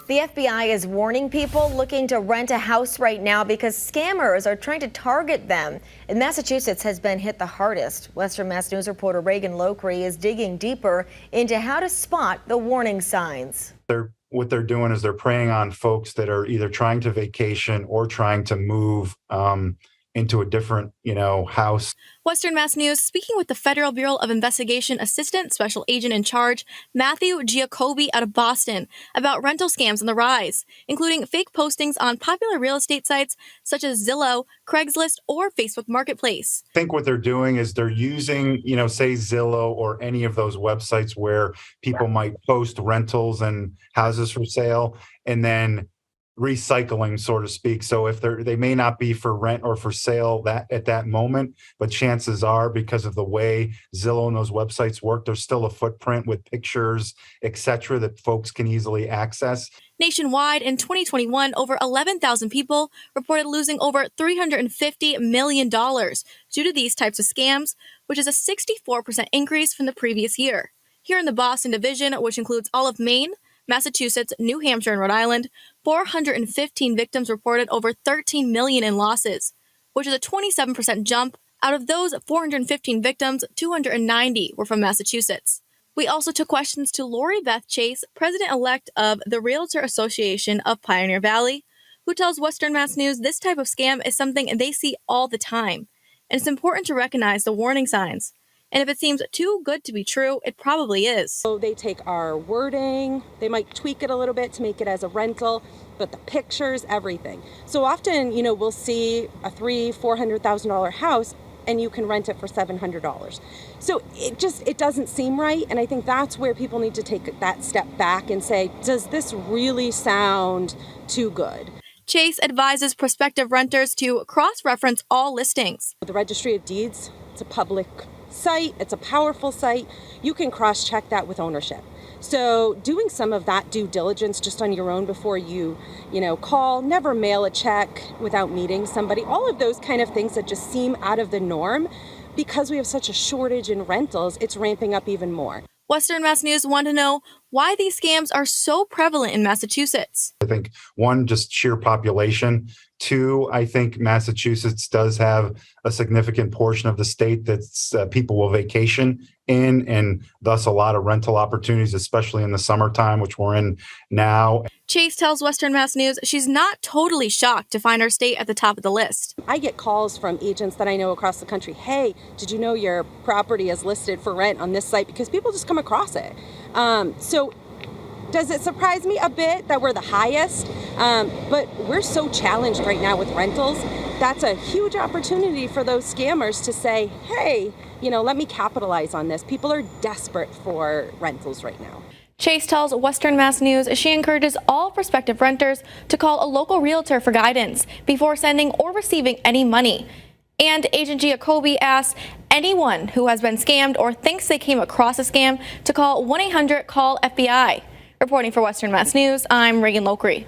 The FBI is warning people looking to rent a house right now because scammers are trying to target them. And Massachusetts has been hit the hardest. Western Mass News reporter Reagan Lockery is digging deeper into how to spot the warning signs. What they're doing is they're preying on folks that are either trying to vacation or trying to move into a different, house. Western Mass News speaking with the Federal Bureau of Investigation Assistant Special Agent in Charge, Matthew Giacobbe out of Boston, about rental scams on the rise, including fake postings on popular real estate sites such as Zillow, Craigslist, or Facebook Marketplace. I think what they're doing is they're using, say Zillow or any of those websites where people might post rentals and houses for sale, and then recycling, so to speak. So if they may not be for rent or for sale at that moment, but chances are, because of the way Zillow and those websites work, there's still a footprint with pictures, etc., that folks can easily access. Nationwide, in 2021, over 11,000 people reported losing over $350 million due to these types of scams, which is a 64% increase from the previous year. Here in the Boston division, which includes all of Maine, Massachusetts, New Hampshire, and Rhode Island, 415 victims reported over $13 million in losses, which is a 27% jump. Out of those 415 victims, 290 were from Massachusetts. We also took questions to Lori Beth Chase, president-elect of the Realtor Association of Pioneer Valley, who tells Western Mass News this type of scam is something they see all the time, and it's important to recognize the warning signs. And if it seems too good to be true, it probably is. So they take our wording, they might tweak it a little bit to make it as a rental, but the pictures, everything. So often, we'll see a $400,000 house and you can rent it for $700. So it doesn't seem right. And I think that's where people need to take that step back and say, does this really sound too good? Chase advises prospective renters to cross-reference all listings. The Registry of Deeds, it's a public site, it's a powerful site. You can cross-check that with ownership. So doing some of that due diligence just on your own before you call, never mail a check without meeting somebody, all of those kind of things that just seem out of the norm. Because we have such a shortage in rentals, it's ramping up even more. Western Mass News wanted to know why these scams are so prevalent in Massachusetts. I think, one, just sheer population. Two, I think Massachusetts does have a significant portion of the state that's people will vacation in, and thus a lot of rental opportunities, especially in the summertime, which we're in now. Chase tells Western Mass News she's not totally shocked to find her state at the top of the list. I get calls from agents that I know across the country. Hey, did you know your property is listed for rent on this site? Because people just come across it. So does it surprise me a bit that we're the highest? But we're so challenged right now with rentals. That's a huge opportunity for those scammers to say, hey, let me capitalize on this. People are desperate for rentals right now. Chase tells Western Mass News she encourages all prospective renters to call a local realtor for guidance before sending or receiving any money. And Agent Giacobbe asks anyone who has been scammed or thinks they came across a scam to call 1-800-CALL-FBI. Reporting for Western Mass News, I'm Reagan Lockery.